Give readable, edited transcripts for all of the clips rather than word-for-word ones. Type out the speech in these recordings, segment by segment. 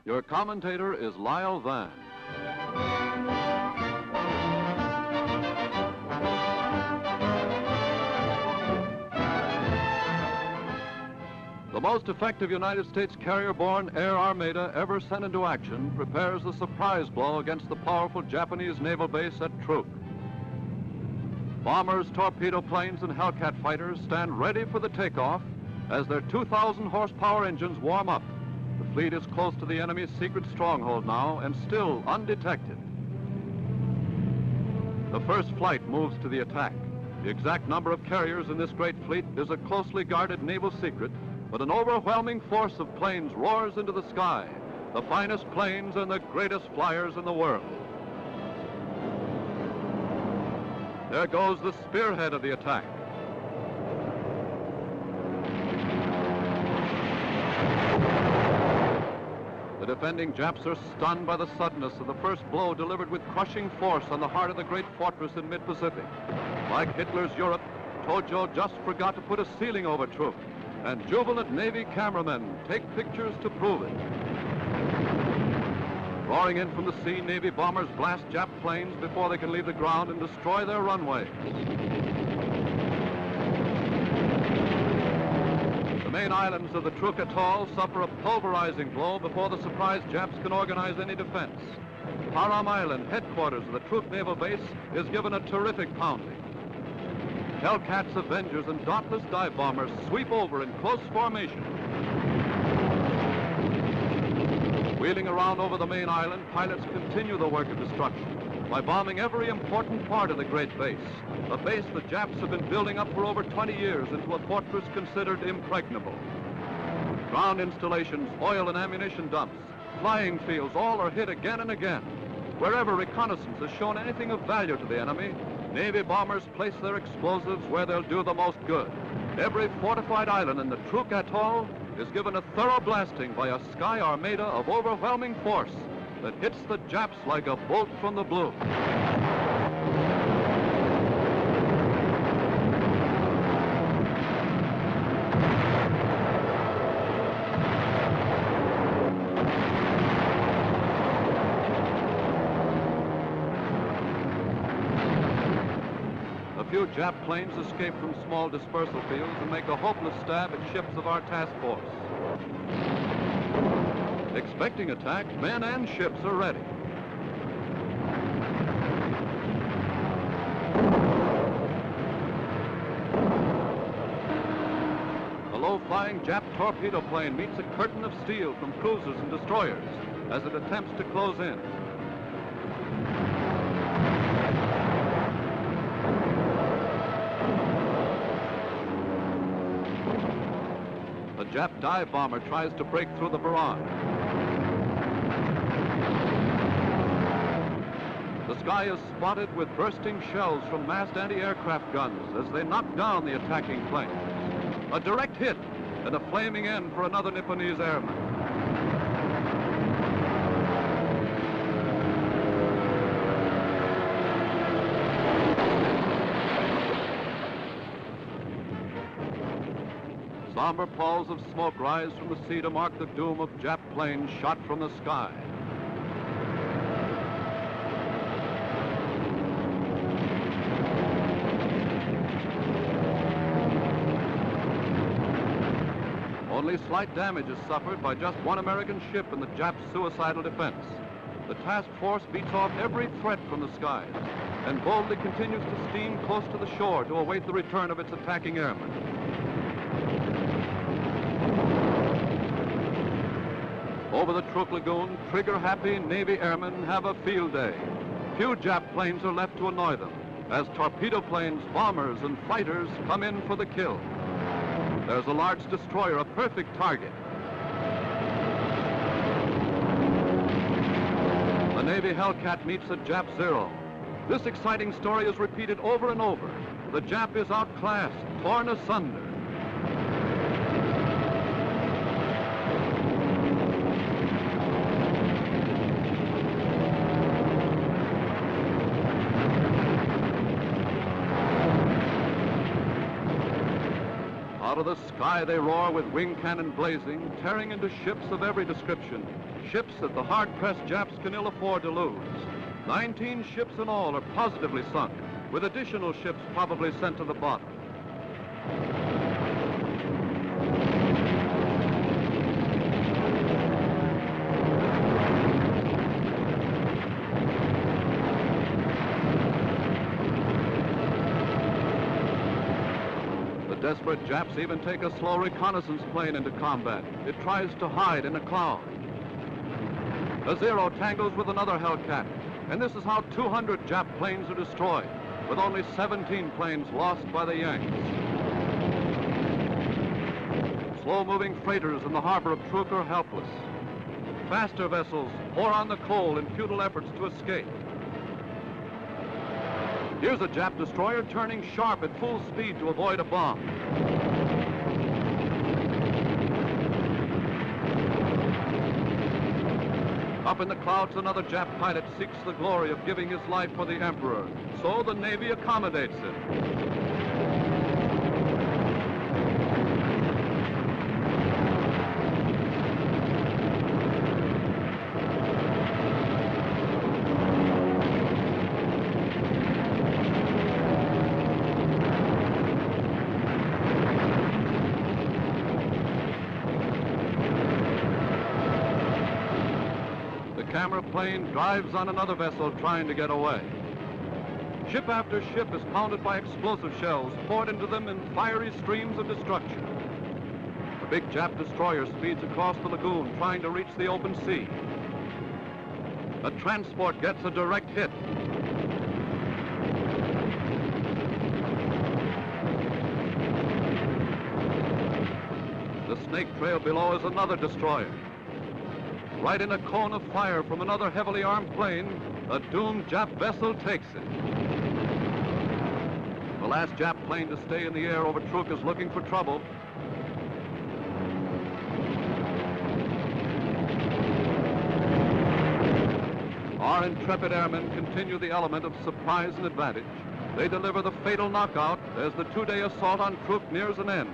Your commentator is Lyle Van. The most effective United States carrier-borne Air Armada ever sent into action prepares a surprise blow against the powerful Japanese naval base at Truk. Bombers, torpedo planes, and Hellcat fighters stand ready for the takeoff as their 2,000 horsepower engines warm up. The fleet is close to the enemy's secret stronghold now and still undetected. The first flight moves to the attack. The exact number of carriers in this great fleet is a closely guarded naval secret, but an overwhelming force of planes roars into the sky, the finest planes and the greatest flyers in the world. There goes the spearhead of the attack. The defending Japs are stunned by the suddenness of the first blow delivered with crushing force on the heart of the great fortress in mid-Pacific. Like Hitler's Europe, Tojo just forgot to put a ceiling over Truk, and jubilant Navy cameramen take pictures to prove it. Roaring in from the sea, Navy bombers blast Jap planes before they can leave the ground and destroy their runways. The main islands of the Truk Atoll suffer a pulverizing blow before the surprised Japs can organize any defense. Param Island, headquarters of the Truk Naval Base, is given a terrific pounding. Hellcats, Avengers, and Dauntless dive bombers sweep over in close formation. Wheeling around over the main island, pilots continue the work of destruction by bombing every important part of the great base, a base the Japs have been building up for over 20 years into a fortress considered impregnable. Ground installations, oil and ammunition dumps, flying fields, all are hit again and again. Wherever reconnaissance has shown anything of value to the enemy, Navy bombers place their explosives where they'll do the most good. Every fortified island in the Truk Atoll is given a thorough blasting by a sky armada of overwhelming force that hits the Japs like a bolt from the blue. A few Jap planes escape from small dispersal fields and make a hopeless stab at ships of our task force. Expecting attack, men and ships are ready. A low-flying Jap torpedo plane meets a curtain of steel from cruisers and destroyers as it attempts to close in. The Jap dive bomber tries to break through the barrage. The sky is spotted with bursting shells from massed anti-aircraft guns as they knock down the attacking plane. A direct hit and a flaming end for another Nipponese airman. Somber palls of smoke rise from the sea to mark the doom of Jap planes shot from the sky. Only slight damage is suffered by just one American ship in the Jap suicidal defense. The task force beats off every threat from the skies and boldly continues to steam close to the shore to await the return of its attacking airmen. Over the Truk Lagoon, trigger-happy Navy airmen have a field day. Few Jap planes are left to annoy them as torpedo planes, bombers, and fighters come in for the kill. There's a large destroyer, a perfect target. The Navy Hellcat meets a Jap Zero. This exciting story is repeated over and over. The Jap is outclassed, torn asunder. Out of the sky they roar with wing cannon blazing, tearing into ships of every description. Ships that the hard-pressed Japs can ill afford to lose. 19 ships in all are positively sunk, with additional ships probably sent to the bottom. The desperate Japs even take a slow reconnaissance plane into combat. It tries to hide in a cloud. The Zero tangles with another Hellcat, and this is how 200 Jap planes are destroyed, with only 17 planes lost by the Yanks. Slow-moving freighters in the harbor of Truk are helpless. Faster vessels pour on the coal in futile efforts to escape. Here's a Jap destroyer turning sharp at full speed to avoid a bomb. Up in the clouds, another Jap pilot seeks the glory of giving his life for the Emperor, so the Navy accommodates him. The camera plane drives on another vessel trying to get away. Ship after ship is pounded by explosive shells poured into them in fiery streams of destruction. The big Jap destroyer speeds across the lagoon trying to reach the open sea. A transport gets a direct hit. The snake trail below is another destroyer. Right in a cone of fire from another heavily armed plane, a doomed Jap vessel takes it. The last Jap plane to stay in the air over Truk is looking for trouble. Our intrepid airmen continue the element of surprise and advantage. They deliver the fatal knockout as the two-day assault on Truk nears an end.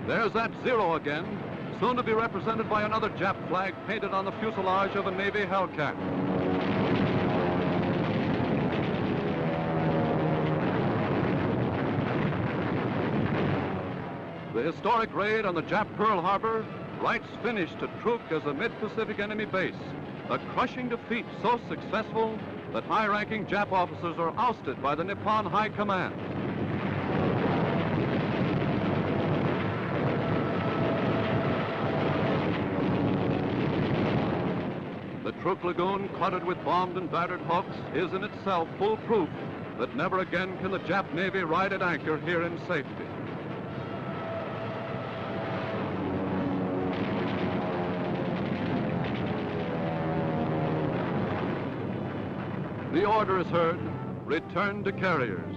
There's that Zero again, soon to be represented by another Jap flag painted on the fuselage of a Navy Hellcat. The historic raid on the Jap Pearl Harbor writes finish to Truk as a mid-Pacific enemy base, a crushing defeat so successful that high-ranking Jap officers are ousted by the Nippon High Command. The Truk Lagoon, cluttered with bombed and battered hulks, is in itself full proof that never again can the Jap Navy ride at anchor here in safety. The order is heard, return to carriers.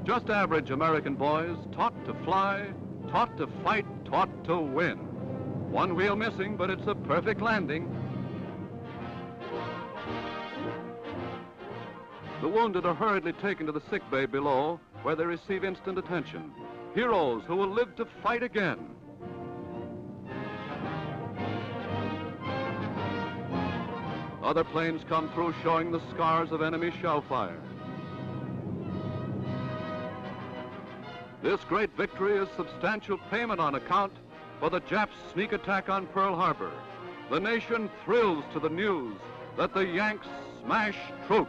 Just average American boys, taught to fly, taught to fight, taught to win. One wheel missing, but it's a perfect landing. The wounded are hurriedly taken to the sick bay below, where they receive instant attention. Heroes who will live to fight again. Other planes come through showing the scars of enemy shell fire. This great victory is substantial payment on account for the Japs' sneak attack on Pearl Harbor. The nation thrills to the news that the Yanks smash Truk.